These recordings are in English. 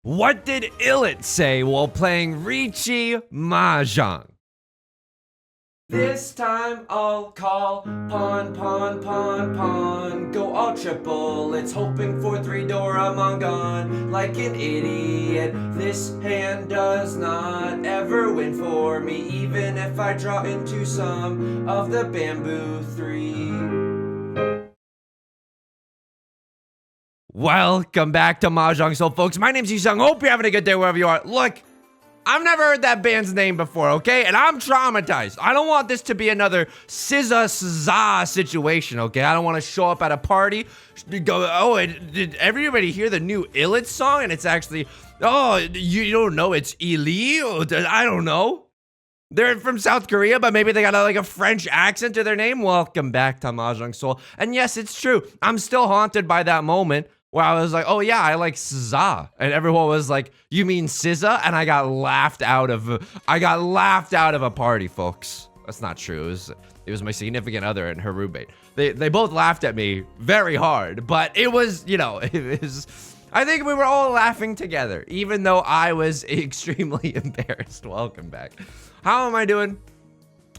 What did Illit say while playing Riichi Mahjong? This time I'll call pawn, pawn, pawn, pawn. Go all triple, it's hoping for 3 Doraemon. Like an idiot, this hand does not ever win for me, even if I draw into some of the bamboo 3. Welcome back to Mahjong Soul, folks. My name's Yusong. Hope you're having a good day wherever you are. Look, I've never heard that band's name before, okay? And I'm traumatized. I don't want this to be another SZA situation, okay? I don't want to show up at a party, go, oh, did everybody hear the new Illit song? And it's actually, oh, you don't know it's Ili? I don't know. They're from South Korea, but maybe they got like a French accent to their name. Welcome back to Mahjong Soul. And yes, it's true. I'm still haunted by that moment where I was like, oh yeah, I like SZA. And everyone was like, you mean SZA? And I got laughed out of a party, folks. That's not true. It was my significant other and her roommate. They both laughed at me very hard, but it was, you know, I think we were all laughing together, even though I was extremely embarrassed. Welcome back. How am I doing?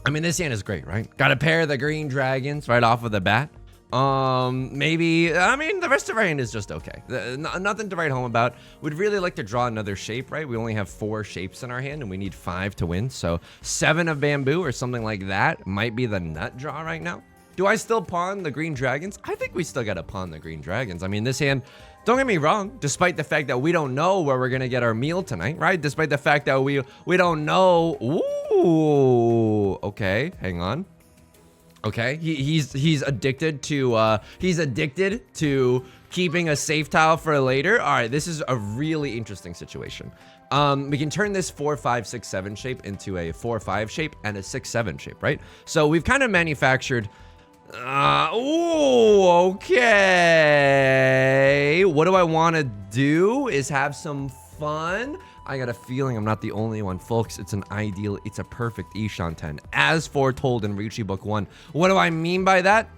I mean, this hand is great, right? Got a pair of the green dragons right off of the bat. Maybe, I mean, the rest of our hand is just okay. Nothing to write home about. We'd really like to draw another shape, right? We only have 4 shapes in our hand and we need 5 to win. So 7 of bamboo or something like that might be the nut draw right now. Do I still pawn the green dragons? I think we still gotta pawn the green dragons. I mean, this hand, don't get me wrong, despite the fact that we don't know where we're gonna get our meal tonight, right? Despite the fact that we don't know. Ooh, okay, hang on. Okay, he's addicted to keeping a safe tile for later. All right, this is a really interesting situation. We can turn this 4-5-6-7 shape into a 4-5 shape and a 6-7 shape, right? So we've kind of manufactured. Ooh, okay. What do I want to do is have some fun. I got a feeling I'm not the only one, folks. It's a perfect Ishan 10, as foretold in Riichi Book 1. What do I mean by that?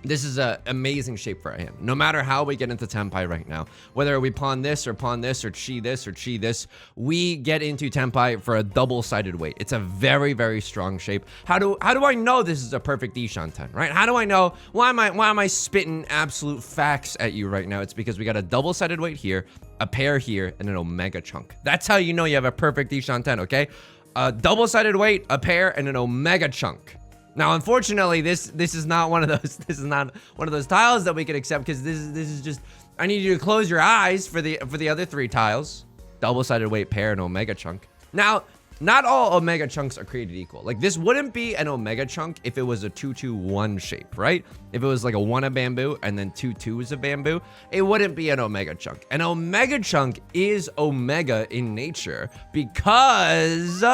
This is an amazing shape for our hand. No matter how we get into Tenpai right now, whether we pawn this or chi this, we get into Tenpai for a double-sided weight. It's a very, very strong shape. How do I know this is a perfect Ishan 10, right? How do I know? Why am I spitting absolute facts at you right now? It's because we got a double-sided weight here, a pair here, and an omega chunk. That's how you know you have a perfect Ishan 10, okay? A double-sided weight, a pair, and an omega chunk. Now, unfortunately, this is not one of those. This is not one of those tiles that we can accept because this is just. I need you to close your eyes for the other 3 tiles. Double-sided weight, pair, and omega chunk. Now, not all omega chunks are created equal. Like, this wouldn't be an omega chunk if it was a 2-2-1 shape, right? If it was like a 1 of bamboo and then 2 2s of bamboo, it wouldn't be an omega chunk. An omega chunk is omega in nature because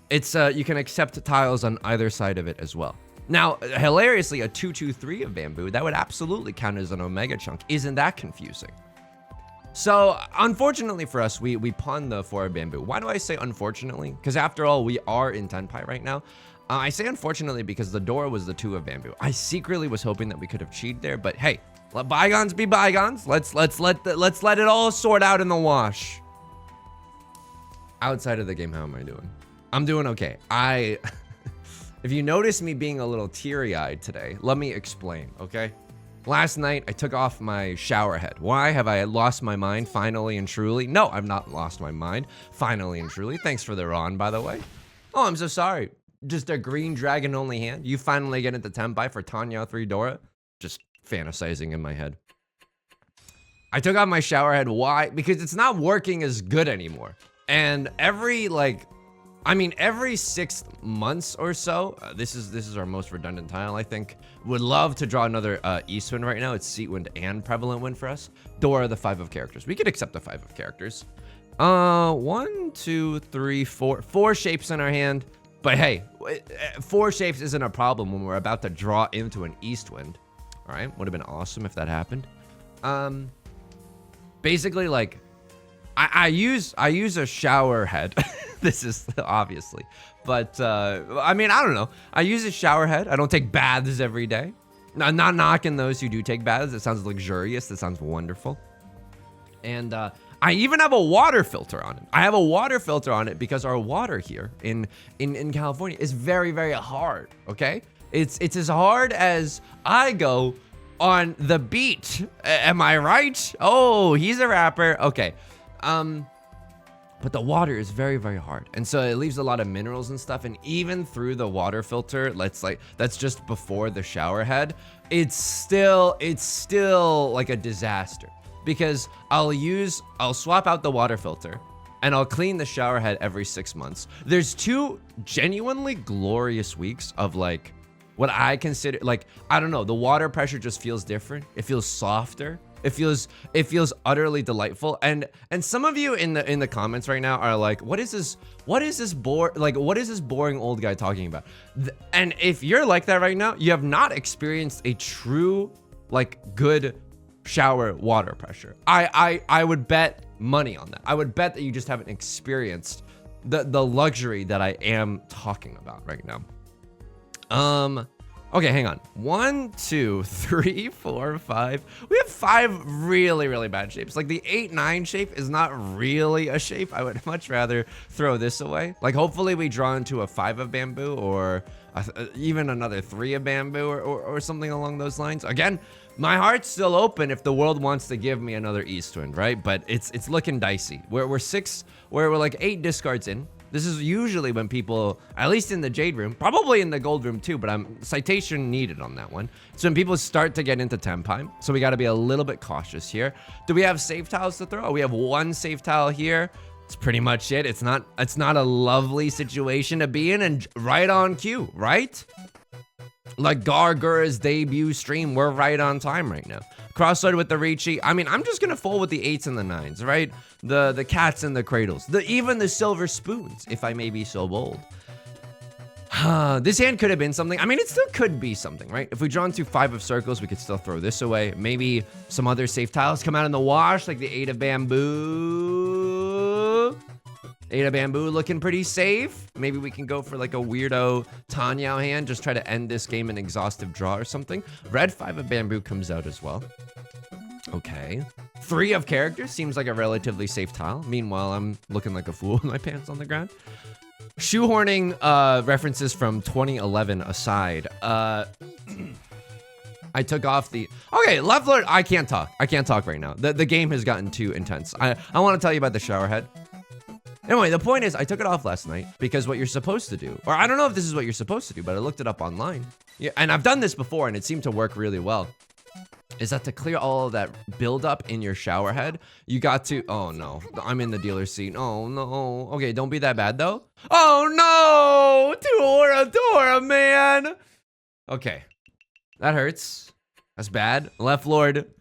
it's you can accept tiles on either side of it as well. Now, hilariously, a 2-2-3 of bamboo, that would absolutely count as an omega chunk. Isn't that confusing? So, unfortunately for us, we pawn the 4 of bamboo. Why do I say unfortunately? Because after all, we are in Tenpai right now. I say unfortunately because the door was the 2 of bamboo. I secretly was hoping that we could have cheated there, but hey, let bygones be bygones. Let's let it all sort out in the wash. Outside of the game, how am I doing? I'm doing okay. If you notice me being a little teary-eyed today, let me explain, okay? Last night, I took off my shower head. Why? Have I lost my mind finally and truly? No, I've not lost my mind finally and truly. Thanks for the Ron, by the way. Oh, I'm so sorry. Just a green dragon only hand. You finally get into Tenpai for Tanya 3 Dora. Just fantasizing in my head. I took off my shower head. Why? Because it's not working as good anymore. And every 6 months or so, this is our most redundant tile, I think. Would love to draw another East Wind right now. It's Seat Wind and Prevalent Wind for us. Dora, the 5 of characters. We could accept the 5 of characters. 1, 2, 3, 4. 4 shapes in our hand. But hey, 4 shapes isn't a problem when we're about to draw into an East Wind. All right, would have been awesome if that happened. Basically, like, I use a shower head. This is obviously, but I mean, I don't know. I use a shower head. I don't take baths every day. I'm not knocking those who do take baths. It sounds luxurious. That sounds wonderful. And I even have a water filter on it. I have a water filter on it because our water here in California is very, very hard, okay? It's as hard as I go on the beach. Am I right? Oh, he's a rapper. Okay. But the water is very, very hard. And so it leaves a lot of minerals and stuff. And even through the water filter, that's just before the shower head, it's still like a disaster. Because I'll swap out the water filter and I'll clean the shower head every 6 months. There's 2 genuinely glorious weeks of like what I consider, like, I don't know, the water pressure just feels different. It feels softer. It feels utterly delightful. And some of you in the comments right now are like, what is this boring old guy talking about? And if you're like that right now, you have not experienced a true, like, good shower water pressure. I would bet money on that. I would bet that you just haven't experienced the luxury that I am talking about right now. Okay, hang on. 1, 2, 3, 4, 5. We have 5 really, really bad shapes. Like the 8, 9 shape is not really a shape. I would much rather throw this away. Like hopefully we draw into a 5 of bamboo or even another 3 of bamboo or something along those lines. Again, my heart's still open if the world wants to give me another East Wind, right? But it's looking dicey. We're like 8 discards in. This is usually when people, at least in the Jade Room, probably in the Gold Room too, but I'm citation needed on that one. So when people start to get into Tenpai, so we got to be a little bit cautious here. Do we have save tiles to throw? Oh, we have 1 save tile here. It's pretty much it. It's not a lovely situation to be in, and right on cue, right? Like Gargura's debut stream, we're right on time right now. Crossroad with the Riichi. I mean, I'm just gonna fold with the 8s and the 9s, right? The cats and the cradles, even the silver spoons, if I may be so bold. This hand could have been something. I mean, it still could be something, right? If we draw into 5 of circles, we could still throw this away. Maybe some other safe tiles come out in the wash, like the 8 of bamboo. 8 of bamboo looking pretty safe. Maybe we can go for like a weirdo Tanyao hand, just try to end this game in exhaustive draw or something. Red 5 of bamboo comes out as well. Okay. 3 of characters seems like a relatively safe tile. Meanwhile, I'm looking like a fool with my pants on the ground. Shoehorning references from 2011 aside, I took off the... Okay, left lord, I can't talk. I can't talk right now. The game has gotten too intense. I want to tell you about the shower head. Anyway, the point is I took it off last night because what you're supposed to do, or I don't know if this is what you're supposed to do, but I looked it up online. Yeah, and I've done this before and it seemed to work really well. Is that to clear all of that buildup in your shower head, you got to... Oh no, I'm in the dealer's seat. Oh no. Okay, don't be that bad though. Oh no! Dora, man! Okay, that hurts. That's bad. Left lord.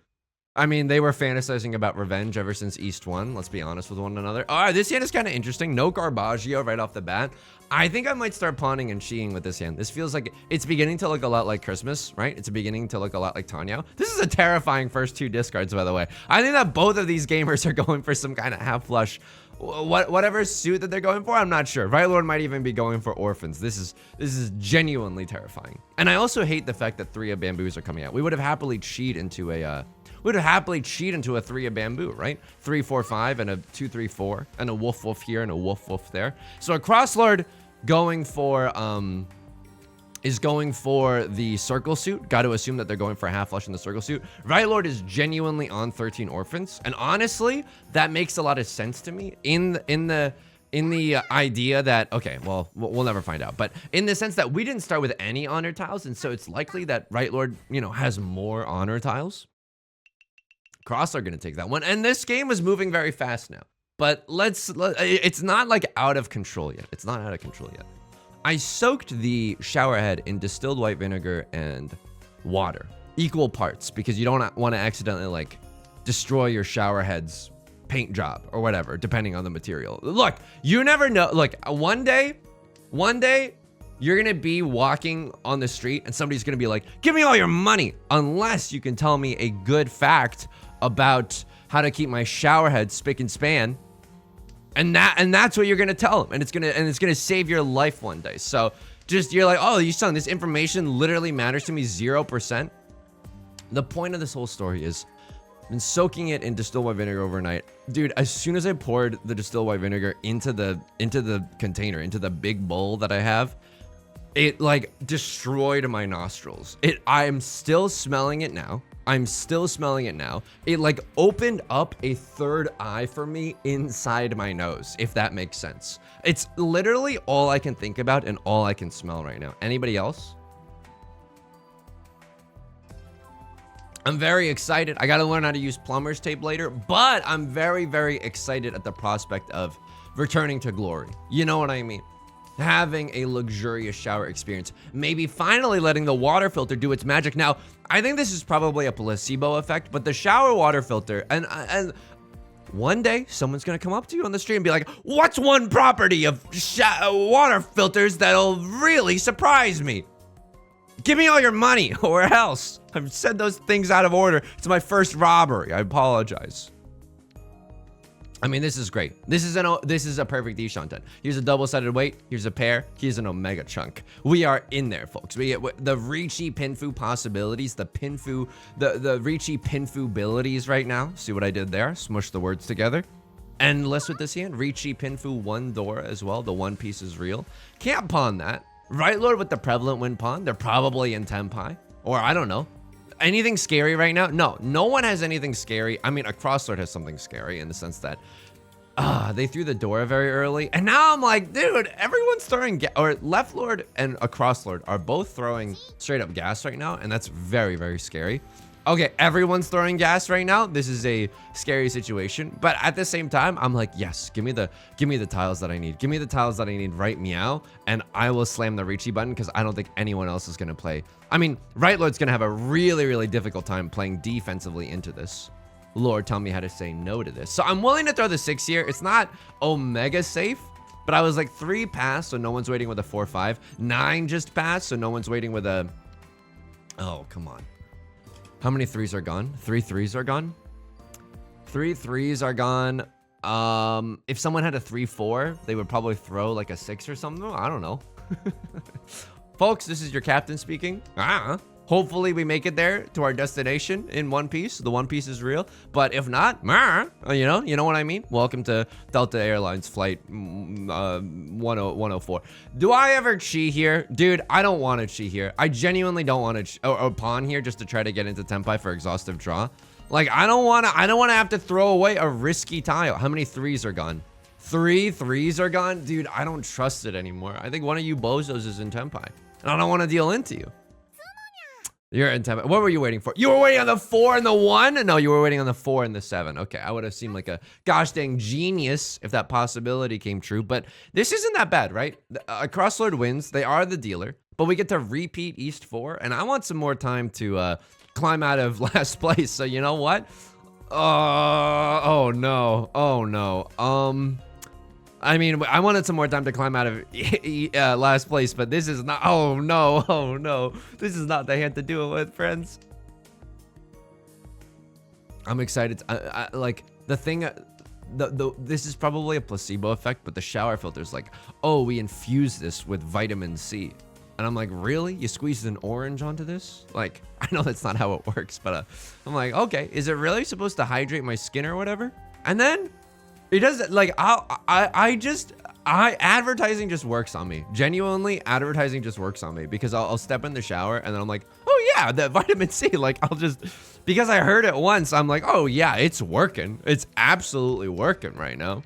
I mean, they were fantasizing about revenge ever since East 1. Let's be honest with one another. All right, this hand is kind of interesting. No Garbaggio right off the bat. I think I might start pawning and cheating with this hand. This feels like it's beginning to look a lot like Christmas, right? It's beginning to look a lot like Tanyao. This is a terrifying first 2 discards, by the way. I think that both of these gamers are going for some kind of half flush. Whatever suit that they're going for, I'm not sure. Right Lord might even be going for orphans. This is genuinely terrifying. And I also hate the fact that 3 of bamboos are coming out. We would have happily cheat into a... We'd happily cheat into a 3 of bamboo, right? 3, 4, 5, and a 2, 3, 4, and a woof here and a woof there. So a crosslord going for is going for the circle suit. Got to assume that they're going for a half flush in the circle suit. Right Lord is genuinely on 13 orphans, and honestly, that makes a lot of sense to me in the idea that, okay, well, we'll never find out, but in the sense that we didn't start with any honor tiles, and so it's likely that Right Lord, you know, has more honor tiles. Cross are going to take that one. And this game is moving very fast now. But it's not like out of control yet. It's not out of control yet. I soaked the shower head in distilled white vinegar and water. Equal parts, because you don't want to accidentally like destroy your shower head's paint job or whatever, depending on the material. Look, you never know. Look, one day, you're going to be walking on the street and somebody's going to be like, give me all your money, unless you can tell me a good fact about how to keep my shower head spick and span, and that's what you're gonna tell them, and it's gonna save your life one day. So just, you're like, oh, Yusong, this information literally matters to me 0%. The point of this whole story is Been soaking it in distilled white vinegar overnight. Dude, as soon as I poured the distilled white vinegar into the container, into the big bowl that I have, it like destroyed my nostrils. I'm still smelling it now. I'm still smelling it now. It like opened up a third eye for me inside my nose, if that makes sense. It's literally all I can think about and all I can smell right now. Anybody else? I'm very excited. I gotta learn how to use plumber's tape later, but I'm very, very excited at the prospect of returning to glory. You know what I mean? Having a luxurious shower experience. Maybe finally letting the water filter do its magic. Now, I think this is probably a placebo effect, but the shower water filter, and one day someone's gonna come up to you on the street and be like, what's one property of water filters that'll really surprise me? Give me all your money or else. I've said those things out of order. It's my first robbery. I apologize. I mean, this is great. This is a perfect Ishanten. Here's a double-sided weight. Here's a pair. Here's an Omega chunk. We are in there, folks. We get the Riichi Pinfu possibilities, the Riichi Pinfu abilities right now. See what I did there? Smush the words together. Endless with this hand. Riichi Pinfu one door as well. The one piece is real. Can't pawn that. Right Lord with the prevalent win pawn. They're probably in Tenpai. Or I don't know. Anything scary right now? No one has anything scary. I mean, a crosslord has something scary in the sense that they threw the door very early. And now I'm like, dude, everyone's throwing or left lord and a crosslord are both throwing straight up gas right now. And that's very, very scary. Okay, everyone's throwing gas right now. This is a scary situation, but at the same time, I'm like, yes, give me the tiles that I need. Give me the tiles that I need right meow, and I will slam the Riichi button because I don't think anyone else is gonna play. I mean, Right Lord's gonna have a really, really difficult time playing defensively into this. Lord, tell me how to say no to this. So I'm willing to throw the 6 here. It's not Omega safe, but I was like 3 pass, so no one's waiting with a 4-5. 9 just passed, so no one's waiting with a. Oh, come on. How many 3s are gone? 3 3s are gone? 3 3s are gone. If someone had a 3-4, they would probably throw like a 6 or something. I don't know. Folks, this is your captain speaking. Hopefully we make it there to our destination in one piece. The one piece is real. But if not, you know what I mean? Welcome to Delta Airlines flight 104. Do I ever chi here? Dude, I don't want to chi here. I genuinely don't want to or pawn here just to try to get into Tenpai for exhaustive draw. Like, I don't want to have to throw away a risky tile. How many 3s are gone? 3 3s are gone? Dude, I don't trust it anymore. I think one of you bozos is in Tenpai. And I don't want to deal into you. You're in Tenpai. What were you waiting for? You were waiting on the 4 and the 1? No, you were waiting on the 4 and the 7. Okay, I would have seemed like a gosh dang genius if that possibility came true. But this isn't that bad, right? A crosslord wins. They are the dealer. But we get to repeat East 4. And I want some more time to climb out of last place. So you know what? Oh no. Oh no. I mean, I wanted some more time to climb out of last place, but this is not. Oh no, this is not the hand to do it with, friends. I'm excited. Like the thing. This is probably a placebo effect, but the shower filter's like, oh, we infuse this with vitamin C, and I'm like, really? You squeezed an orange onto this? Like, I know that's not how it works, but I'm like, okay, is it really supposed to hydrate my skin or whatever? And then. It doesn't like advertising just works on me. Genuinely, advertising just works on me because I'll step in the shower and then I'm like, oh yeah, that vitamin C. Like because I heard it once, I'm like, oh yeah, it's working. It's absolutely working right now.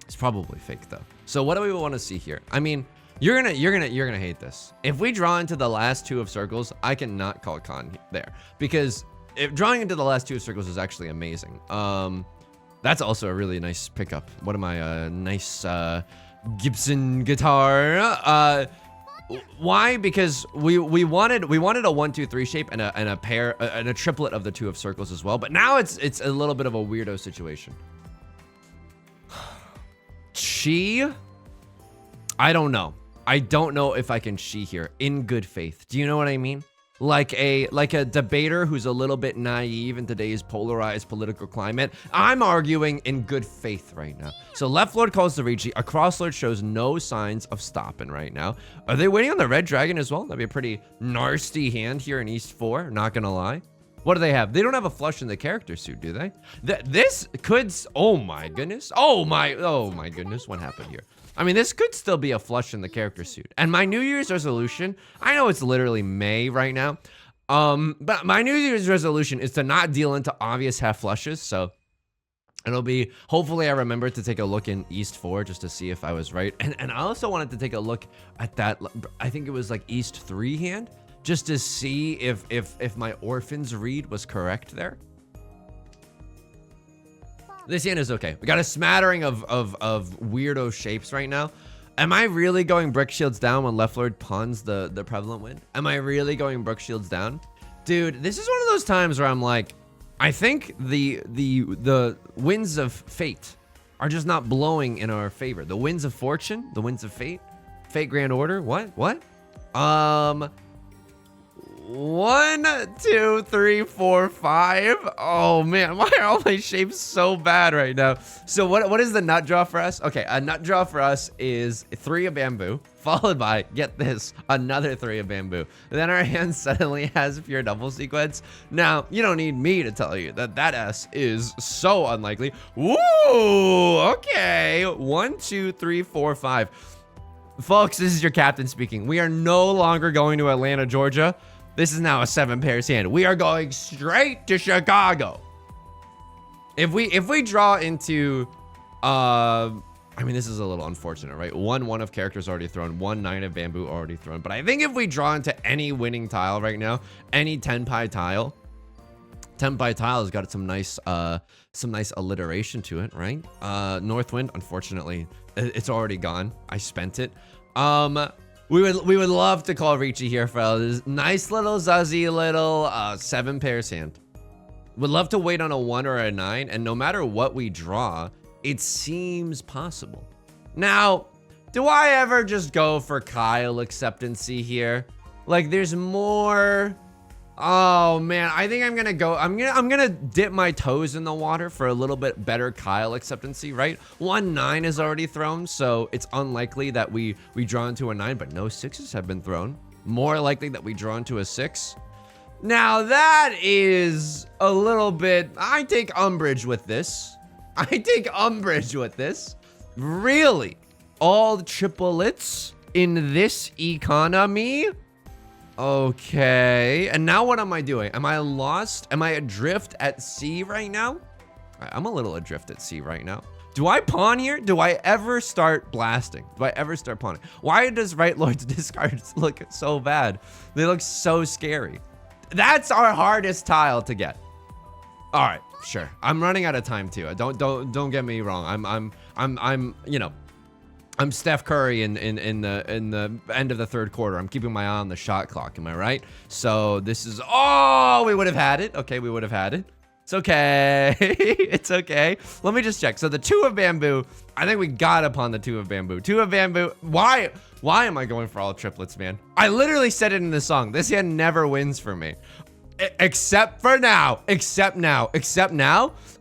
It's probably fake though. So what do we want to see here? I mean, you're gonna hate this. If we draw into the last 2 of circles, I cannot call con there because if drawing into the last 2 of circles is actually amazing. That's also a really nice pickup. What am I? Nice Gibson guitar. Why? Because we wanted a 1-2-3 shape and a pair and a triplet of the 2 of circles as well. But now it's a little bit of a weirdo situation. Chi? I don't know. I don't know if I can chi here in good faith. Do you know what I mean? Like a debater who's a little bit naive in today's polarized political climate. I'm arguing in good faith right now. So left lord calls the Riichi. A crosslord shows no signs of stopping right now. Are they waiting on the red dragon as well? That'd be a pretty nasty hand here in East 4. Not gonna lie. What do they have? They don't have a flush in the character suit, do they? This could, oh my goodness. Oh my goodness, what happened here? I mean, this could still be a flush in the character suit. And my New Year's resolution, I know it's literally May right now, but my New Year's resolution is to not deal into obvious half flushes, so it'll be, hopefully I remember to take a look in East 4 just to see if I was right. And I also wanted to take a look at that, I think it was like East 3 hand, just to see if my Orphans read was correct there. This hand is okay. We got a smattering of weirdo shapes right now. Am I really going Brick Shields down when Left Lord pawns the prevalent win? Am I really going Brick Shields down? Dude, this is one of those times where I'm like, I think the winds of fate are just not blowing in our favor. The winds of fortune, the winds of fate, fate grand order, what? 1, 2, 3, 4, 5. Oh man, why are all my shapes so bad right now? So what is the nut draw for us? Okay, a nut draw for us is 3 of bamboo, followed by, get this, another 3 of bamboo. Then our hand suddenly has pure double sequence. Now, you don't need me to tell you that that S is so unlikely. Woo, okay. 1, 2, 3, 4, 5. Folks, this is your captain speaking. We are no longer going to Atlanta, Georgia. This is now a 7 pairs hand. We are going straight to Chicago. If we draw into, I mean, this is a little unfortunate, right? 1 of characters already thrown, 1 9 of bamboo already thrown. But I think if we draw into any winning tile right now, any tenpai tile, tenpai tile has got some nice alliteration to it, right? Northwind, unfortunately, it's already gone. I spent it. We would love to call Riichi here, fellas. Nice little zuzzy little 7 pairs hand. Would love to wait on a 1 or a 9, and no matter what we draw, it seems possible. Now, do I ever just go for Kyle acceptancy here? Like, there's more. Oh man, I think I'm gonna go. I'm gonna dip my toes in the water for a little bit better Kyle acceptancy, right? 1 9 is already thrown, so it's unlikely that we draw into a 9, but no 6s have been thrown. More likely that we draw into a 6. Now that is a little bit. I take umbrage with this. Really? All the triplets in this economy? Okay, and now what am I doing? Am I lost? Am I adrift at sea right now? I'm a little adrift at sea right now. Do I pawn here? Do I ever start blasting? Do I ever start pawning? Why does Right Lord's discards look so bad? They look so scary. That's our hardest tile to get. All right, sure. I'm running out of time too. Don't get me wrong. I'm you know, I'm Steph Curry in the end of the 3rd quarter. I'm keeping my eye on the shot clock. Am I right? So this is, oh, we would have had it. Okay, we would have had it. It's okay. It's okay. Let me just check. So the 2 of bamboo, I think we got upon the 2 of bamboo. 2 of bamboo. Why am I going for all triplets, man? I literally said it in the song. This hand never wins for me. Except for now. Except now.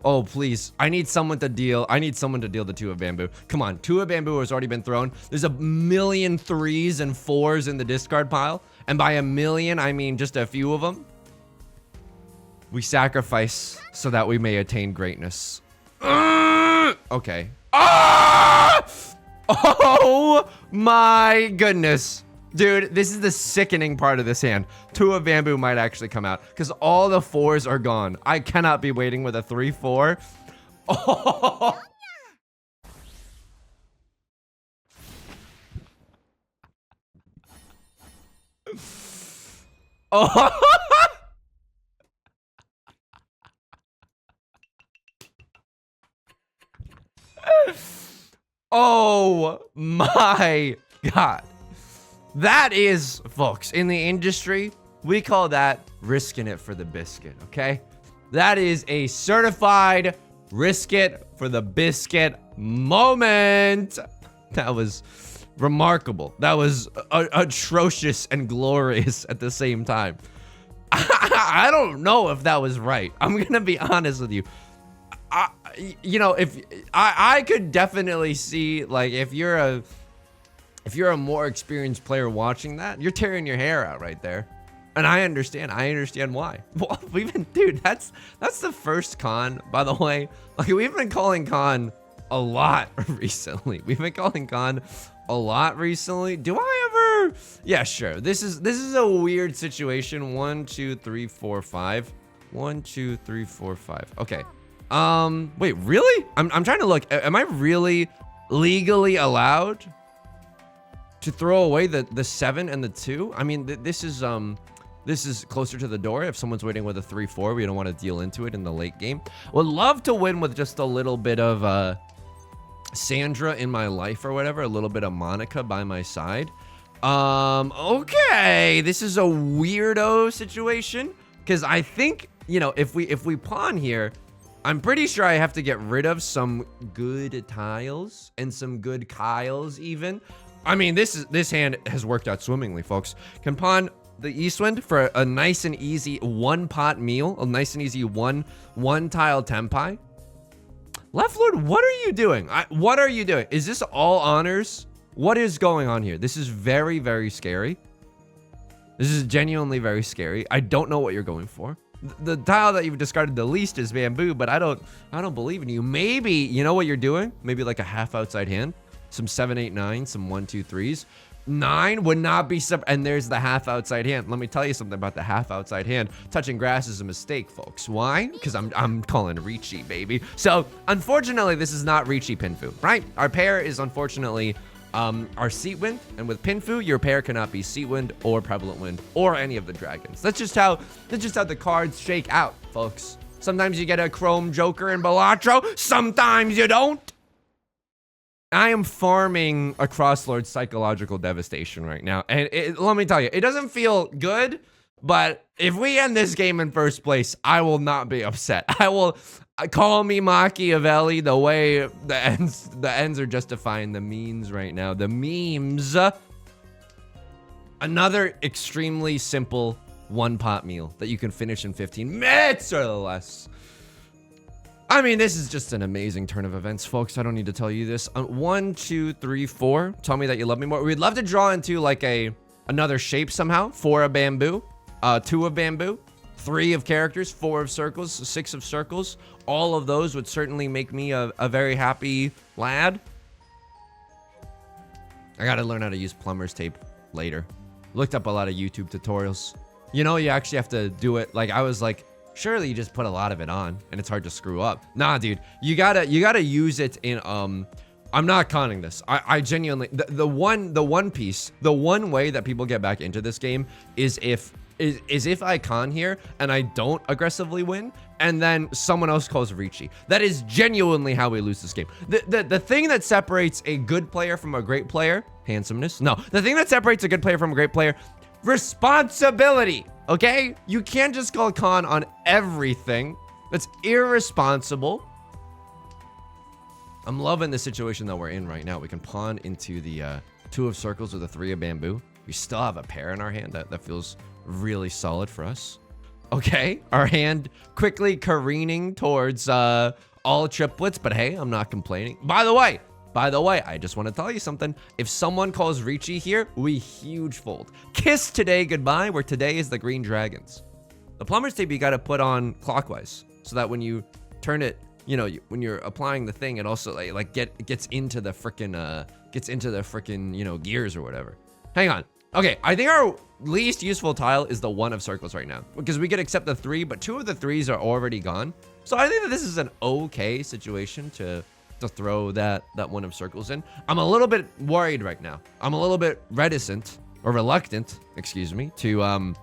Oh, please. I need someone to deal the 2 of bamboo. Come on. 2 of bamboo has already been thrown. There's a million 3s and 4s in the discard pile. And by a million, I mean just a few of them. We sacrifice so that we may attain greatness. Okay. Ah! Oh my goodness. Dude, this is the sickening part of this hand. 2 of bamboo might actually come out because all the 4s are gone. I cannot be waiting with a 3-4. Oh. Oh. Oh my God. That is, folks, in the industry, we call that risking it for the biscuit, okay? That is a certified risk it for the biscuit moment. That was remarkable. That was atrocious and glorious at the same time. I don't know if that was right. I'm gonna be honest with you. You know, if I could definitely see, like, if you're a more experienced player watching that, you're tearing your hair out right there. And I understand why. Well, dude, that's the first con, by the way. Like, we've been calling con a lot recently. We've been calling con a lot recently. Do I ever? Yeah, sure. This is a weird situation. 1, 2, 3, 4, 5. 1, 2, 3, 4, 5. Okay. Wait, really? I'm trying to look. Am I really legally allowed to throw away the 7 and the 2? I mean, this is closer to the door. If someone's waiting with a 3-4, we don't want to deal into it in the late game. Would love to win with just a little bit of Sandra in my life or whatever, a little bit of Monica by my side. Okay, this is a weirdo situation because I think, you know, if we pawn here, I'm pretty sure I have to get rid of some good tiles and some good Kyles even. I mean, this hand has worked out swimmingly, folks. Can pawn the Eastwind for a nice and easy 1-pot meal, a nice and easy one tile Tenpai. Left Lord, what are you doing? What are you doing? Is this all honors? What is going on here? This is very, very scary. This is genuinely very scary. I don't know what you're going for. The tile that you've discarded the least is bamboo, but I don't believe in you. Maybe, you know what you're doing? Maybe like a half outside hand. Some 7, 8, 9, some 1, 2, 3s. 9 would not be and there's the half outside hand. Let me tell you something about the half outside hand. Touching grass is a mistake, folks. Why? Because I'm calling Riichi, baby. So unfortunately, this is not Riichi Pinfu, right? Our pair is unfortunately our Seat Wind, and with Pinfu, your pair cannot be Seat Wind or Prevalent Wind or any of the dragons. That's just how the cards shake out, folks. Sometimes you get a Chrome Joker and Balatro, sometimes you don't. I am farming a Crosslord's psychological devastation right now. And let me tell you, it doesn't feel good, but if we end this game in first place, I will not be upset. I will call me Machiavelli the way the ends are justifying the means right now. The memes. Another extremely simple 1-pot meal that you can finish in 15 minutes or less. I mean, this is just an amazing turn of events, folks. I don't need to tell you this. 1, 2, 3, 4. Tell me that you love me more. We'd love to draw into like another shape somehow. 4 of bamboo, 2 of bamboo, 3 of characters, 4 of circles, 6 of circles. All of those would certainly make me a very happy lad. I gotta learn how to use plumber's tape later. Looked up a lot of YouTube tutorials. You know, you actually have to do it. Like, I was like, surely you just put a lot of it on and it's hard to screw up. Nah, dude, you gotta use it in, I'm not conning this. I genuinely, the one piece, the one way that people get back into this game is if I con here and I don't aggressively win and then someone else calls Riichi. That is genuinely how we lose this game. The thing that separates a good player from a great player, handsomeness. No, the thing that separates a good player from a great player, responsibility. Okay? You can't just call con on everything. That's irresponsible. I'm loving the situation that we're in right now. We can pawn into the 2 of circles with a 3 of bamboo. We still have a pair in our hand. That feels really solid for us. Okay, our hand quickly careening towards all triplets, but hey, I'm not complaining. By the way, I just want to tell you something. If someone calls Riichi here, we huge fold. Kiss today goodbye, where today is the green dragons. The plumber's tape you got to put on clockwise so that when you turn it, you know, when you're applying the thing, it also like gets into the frickin' you know, gears or whatever. Hang on. Okay, I think our least useful tile is the 1 of circles right now because we could accept the 3, but 2 of the 3s are already gone. So I think that this is an okay situation to throw that 1 of circles in. I'm a little bit worried right now. I'm a little bit reluctant, excuse me, to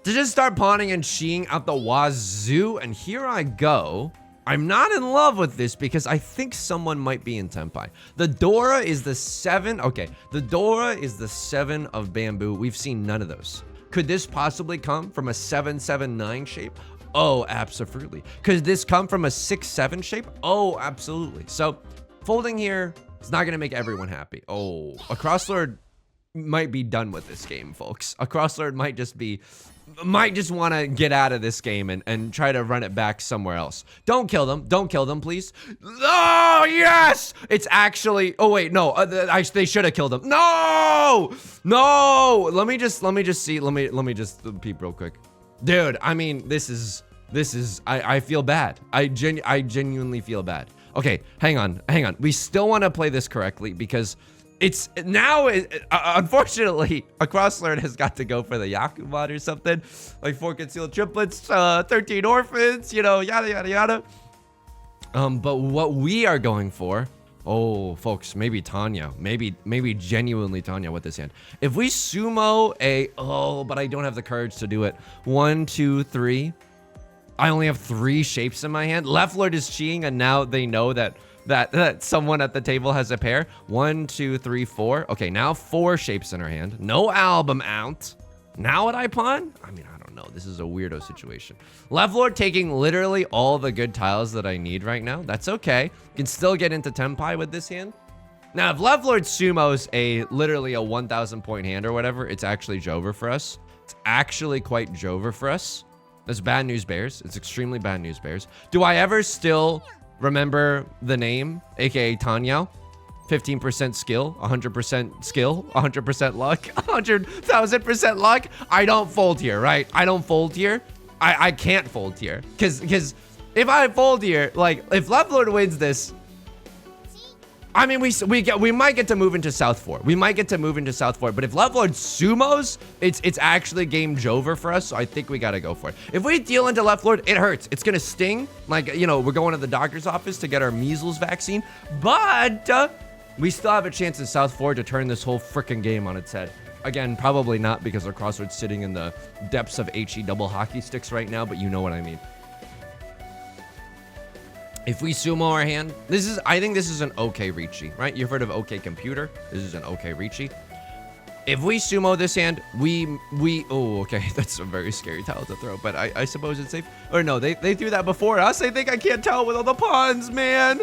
just start pawning and sheeing out the wazoo. And here I go. I'm not in love with this because I think someone might be in Tenpai. The Dora is the 7. Okay, the Dora is the 7 of bamboo. We've seen none of those. Could this possibly come from a 7-7-9 shape? Oh, absolutely. Could this come from a 6-7 shape? Oh, absolutely. So folding here is not going to make everyone happy. Oh, a Crosslord might be done with this game, folks. A Crosslord might just be might just want to get out of this game and try to run it back somewhere else. Don't kill them. Don't kill them, please. Oh, yes! It's actually... Oh, wait, no. They should have killed them. No! No! Let me just see. Let me just peep real quick. Dude, I mean, this is... I feel bad. I genuinely feel bad. Okay, hang on. We still want to play this correctly because... It's now, unfortunately, a crosslearn has got to go for the Yakuman or something. Like 4 concealed triplets, 13 orphans, you know, yada, yada, yada. But what we are going for, oh, folks, maybe Tanya. Maybe genuinely Tanya with this hand. If we sumo a, oh, but I don't have the courage to do it. 1, 2, 3. I only have 3 shapes in my hand. Left Lord is cheating, and now they know that someone at the table has a pair. 1, 2, 3, 4. Okay, now 4 shapes in her hand. No album out. Now what I pawn? I mean, I don't know. This is a weirdo situation. Left Lord taking literally all the good tiles that I need right now. That's okay. Can still get into Tenpai with this hand. Now, if Left Lord sumos literally a 1,000 point hand or whatever, it's actually Jover for us. It's actually quite Jover for us. That's bad news, Bears. It's extremely bad news, Bears. Do I ever still... remember the name, aka Tanya? 15% skill, 100% skill, 100% luck, 100,000% luck. I don't fold here, right? I don't fold here. I can't fold here. Cause if I fold here, like if Left Lord wins this, I mean, we might get to move into South 4. We might get to move into South 4, but if Left Lord sumos, it's actually game Jover for us, so I think we gotta go for it. If we deal into Left Lord, it hurts. It's gonna sting. Like, you know, we're going to the doctor's office to get our measles vaccine, but we still have a chance in South 4 to turn this whole freaking game on its head. Again, probably not because our crossword's sitting in the depths of HE double hockey sticks right now, but you know what I mean. If we sumo our hand, I think this is an okay Riichi, right? You've heard of okay computer. This is an okay Riichi. If we sumo this hand, oh, okay, that's a very scary tile to throw, but I suppose it's safe. Or no, they threw that before us. I think I can't tell with all the pawns, man.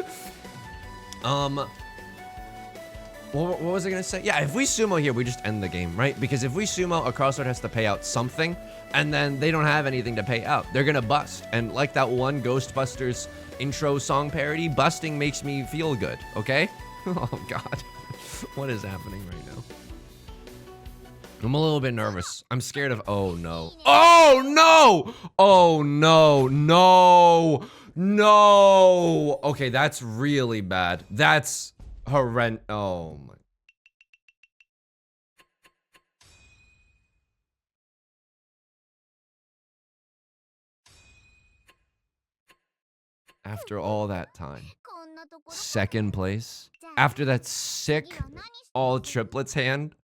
What was I gonna say? Yeah, if we sumo here, we just end the game, right? Because if we sumo, a crossword has to pay out something, and then they don't have anything to pay out. They're gonna bust. And like that one Ghostbusters intro song parody, busting makes me feel good, okay? Oh, God. What is happening right now? I'm a little bit nervous. I'm scared of, oh, no. Oh, no! Oh, no, no, no! Okay, that's really bad. That's horrendous. Oh, my. After all that time, second place, after that sick all triplets hand.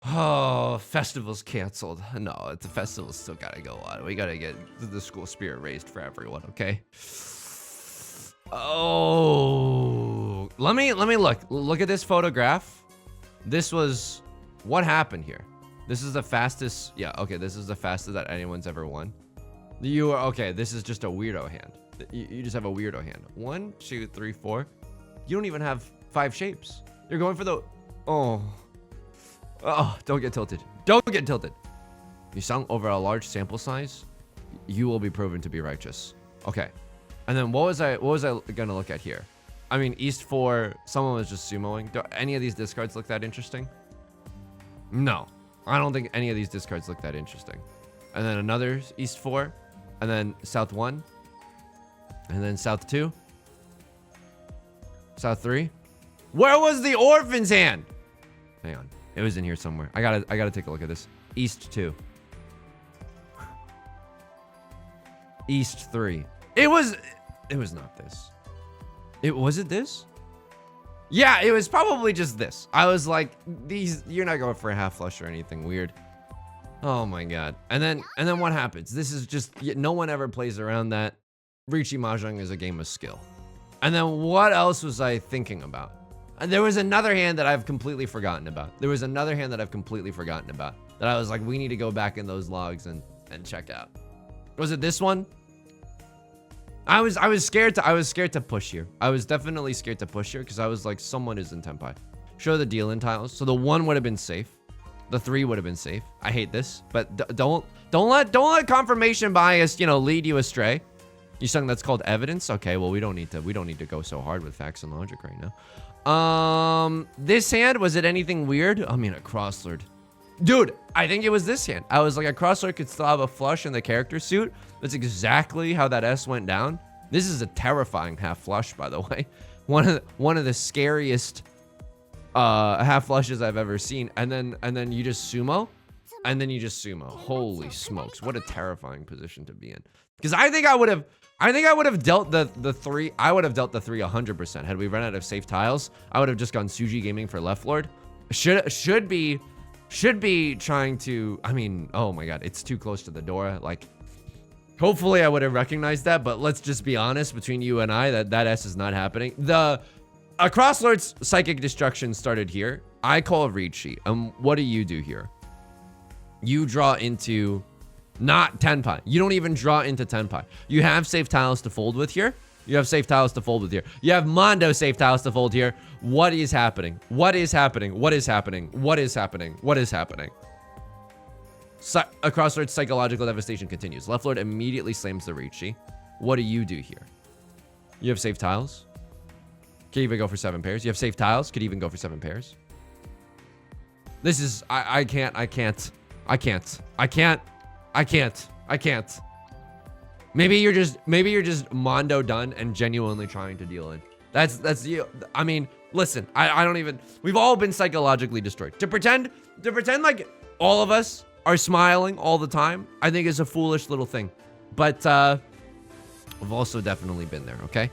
Oh, festival's canceled. No, the festival's still gotta go on. We gotta get the school spirit raised for everyone, okay? Oh, let me look at this photograph. This was, what happened here? This is the fastest, yeah, okay, this is the fastest that anyone's ever won. You are, okay, this is just a weirdo hand. You just have a weirdo hand. 1, 2, 3, 4. You don't even have 5 shapes. You're going for the, oh, don't get tilted. Don't get tilted. You sung over a large sample size. You will be proven to be righteous. Okay. And then what was I gonna look at here? I mean, East 4, someone was just sumoing. Do any of these discards look that interesting? No. I don't think any of these discards look that interesting. And then another East 4, and then South 1, and then South 2, South 3. Where was the orphan's hand? Hang on, it was in here somewhere. I gotta take a look at this. East 2, East 3. It was not this. Was it this? Yeah, it was probably just this. I was like, you're not going for a half flush or anything weird. Oh my God. And then what happens? This is just, no one ever plays around that. Riichi Mahjong is a game of skill. And then what else was I thinking about? And there was another hand that I've completely forgotten about. That I was like, we need to go back in those logs and check out. Was it this one? I was scared to push here. I was definitely scared to push here because I was like, someone is in Tenpai. Show the deal-in tiles. So the 1 would have been safe. The 3 would have been safe. I hate this, but don't let confirmation bias, lead you astray. You something that's called evidence? Okay, well we don't need to go so hard with facts and logic right now. This hand, was it anything weird? I mean, a crosslord. Dude, I think it was this hand. I was like, a crosslord could still have a flush in the character suit. That's exactly how that S went down. This is a terrifying half flush, by the way. One of the scariest half flushes I've ever seen. And then you just sumo, and then you just sumo. Holy smokes, what a terrifying position to be in. Because I think I would have dealt the 3. I would have dealt the 3 100%. Had we run out of safe tiles, I would have just gone Suji gaming for left lord. Should be trying to, I mean, oh my god, it's too close to the door. Like, hopefully I would have recognized that, but let's just be honest between you and I that S is not happening. A crosslord's psychic destruction started here. I call Riichi. What do you do here? You draw into not Tenpai. You don't even draw into Tenpai. You have safe tiles to fold with here. You have safe tiles to fold with here. You have Mondo safe tiles to fold here. What is happening? What is happening? What is happening? What is happening? What is happening? Across Lord's psychological devastation continues. Left Lord immediately slams the Riichi. What do you do here? You have safe tiles. Could even go for 7 pairs. You have safe tiles. Could even go for 7 pairs. This is, I can't. Maybe you're just Mondo done and genuinely trying to deal in. That's you. I mean, listen, I don't even, we've all been psychologically destroyed. To pretend like all of us are smiling all the time, I think is a foolish little thing. But we've also definitely been there, okay?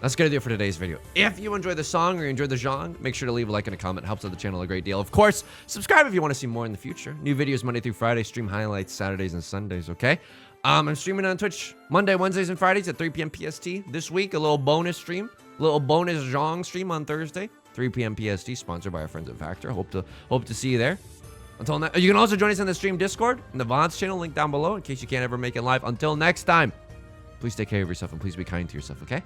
That's gonna do it for today's video. If you enjoyed the song or you enjoyed the genre, make sure to leave a like and a comment. It helps out the channel a great deal. Of course, subscribe if you want to see more in the future. New videos Monday through Friday, stream highlights Saturdays and Sundays, okay? I'm streaming on Twitch Monday, Wednesdays, and Fridays at 3 p.m. PST. This week, a little bonus stream, a little bonus Zhong stream on Thursday, 3 p.m. PST, sponsored by our friends at Factor. Hope to see you there. Until next, you can also join us in the stream Discord, in the VODs channel, link down below, in case you can't ever make it live. Until next time, please take care of yourself and please be kind to yourself, okay?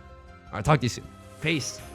All right, talk to you soon. Peace.